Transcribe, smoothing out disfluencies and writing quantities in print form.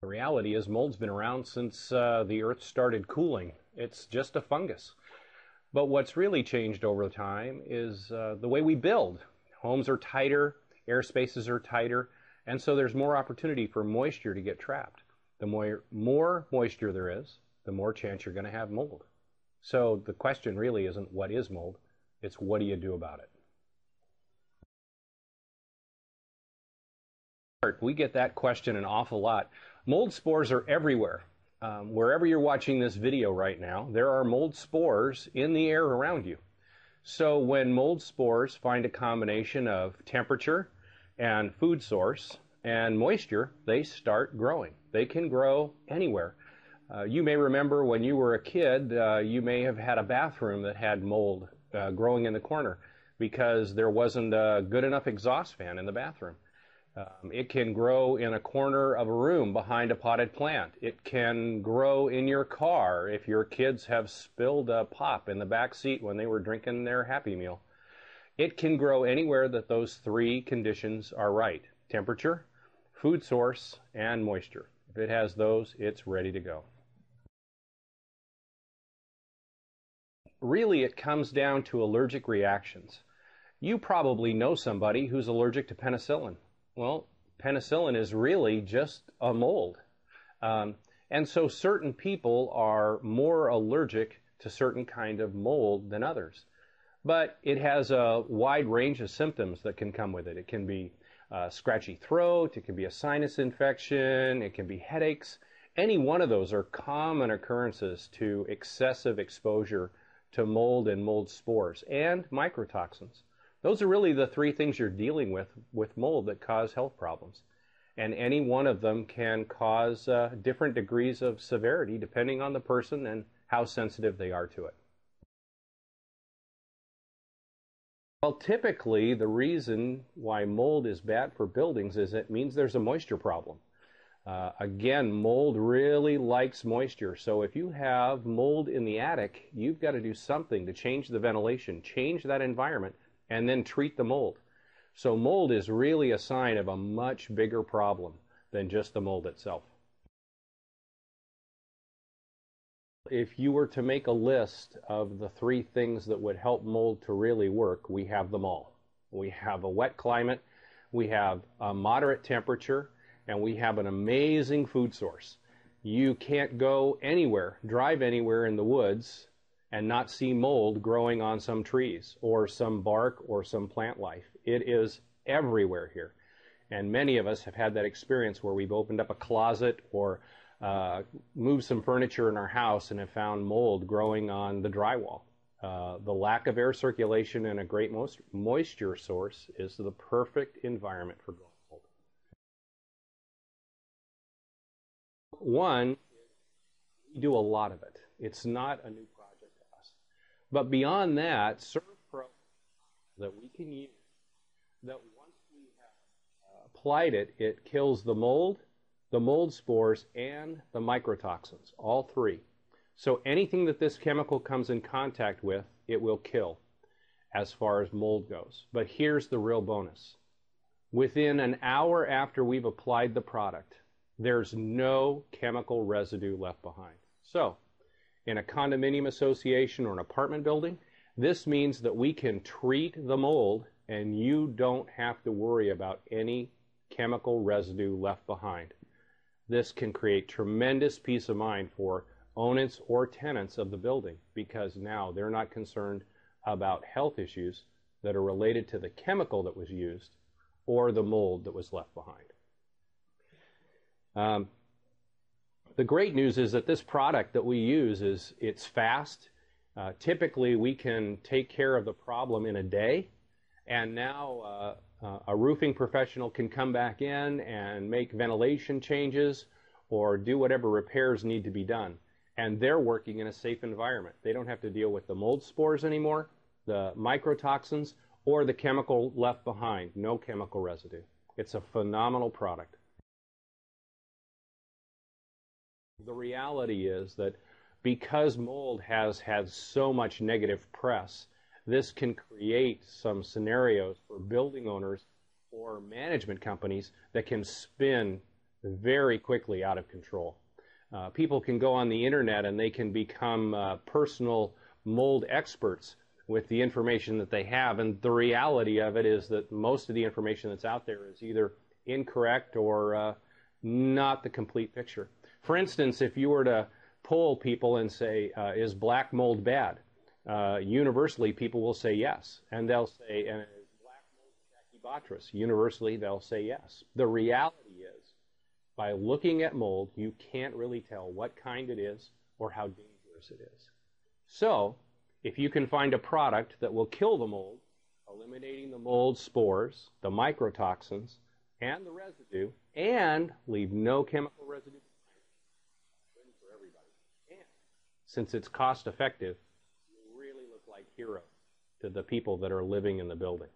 The reality is mold's been around since the Earth started cooling. It's just a fungus. But what's really changed over time is the way we build. Homes are tighter, air spaces are tighter, and so there's more opportunity for moisture to get trapped. The more moisture there is, the more chance you're going to have mold. So the question really isn't what is mold, it's what do you do about it? We get that question an awful lot. Mold spores are everywhere. Wherever you're watching this video right now, there are mold spores in the air around you. So when mold spores find a combination of temperature and food source and moisture, they start growing. They can grow anywhere. You may remember when you were a kid, you may have had a bathroom that had mold growing in the corner because there wasn't a good enough exhaust fan in the bathroom. It can grow in a corner of a room behind a potted plant. It can grow in your car if your kids have spilled a pop in the back seat when they were drinking their Happy Meal. It can grow anywhere that those three conditions are right: temperature, food source, and moisture. If it has those, it's ready to go. Really, it comes down to allergic reactions. You probably know somebody who's allergic to penicillin. Well, penicillin is really just a mold. And so certain people are more allergic to certain kind of mold than others. But it has a wide range of symptoms that can come with it. It can be scratchy throat, it can be a sinus infection, it can be headaches. Any one of those are common occurrences to excessive exposure to mold and mold spores and microtoxins. Those are really the three things you're dealing with mold that cause health problems. And any one of them can cause different degrees of severity depending on the person and how sensitive they are to it. Well, typically the reason why mold is bad for buildings is it means there's a moisture problem. Again, mold really likes moisture. So if you have mold in the attic, you've got to do something to change the ventilation, change that environment, and then treat the mold. So mold is really a sign of a much bigger problem than just the mold itself. If you were to make a list of the three things that would help mold to really work, we have them all. We have a wet climate, we have a moderate temperature, and we have an amazing food source. You can't go anywhere, drive anywhere in the woods and not see mold growing on some trees or some bark or some plant life. It is everywhere here. And many of us have had that experience where we've opened up a closet or moved some furniture in our house and have found mold growing on the drywall. The lack of air circulation and a great moisture source is the perfect environment for growing mold. One, we do a lot of it. It's not a new project. But beyond that, ServPro that we can use, that once we have applied it, it kills the mold spores, and the microtoxins, all three. So anything that this chemical comes in contact with, it will kill as far as mold goes. But here's the real bonus. Within an hour after we've applied the product, there's no chemical residue left behind. So, in a condominium association or an apartment building, this means that we can treat the mold and you don't have to worry about any chemical residue left behind. This can create tremendous peace of mind for owners or tenants of the building because now they're not concerned about health issues that are related to the chemical that was used or the mold that was left behind. The great news is that this product that we use it's fast. Typically, we can take care of the problem in a day, and now a roofing professional can come back in and make ventilation changes or do whatever repairs need to be done. And they're working in a safe environment. They don't have to deal with the mold spores anymore, the microtoxins, or the chemical left behind. No chemical residue. It's a phenomenal product. The reality is that because mold has had so much negative press, this can create some scenarios for building owners or management companies that can spin very quickly out of control. People can go on the internet and they can become personal mold experts with the information that they have, and the reality of it is that most of the information that's out there is either incorrect or not the complete picture. For instance, if you were to poll people and say, is black mold bad? Universally, people will say yes. And they'll say, and is black mold Stachybotrys? Universally, they'll say yes. The reality is, by looking at mold, you can't really tell what kind it is or how dangerous it is. So, if you can find a product that will kill the mold, eliminating the mold spores, the microtoxins, and the residue, and leave no chemical residue behind, for everybody. And since it's cost effective, you really look like heroes to the people that are living in the building.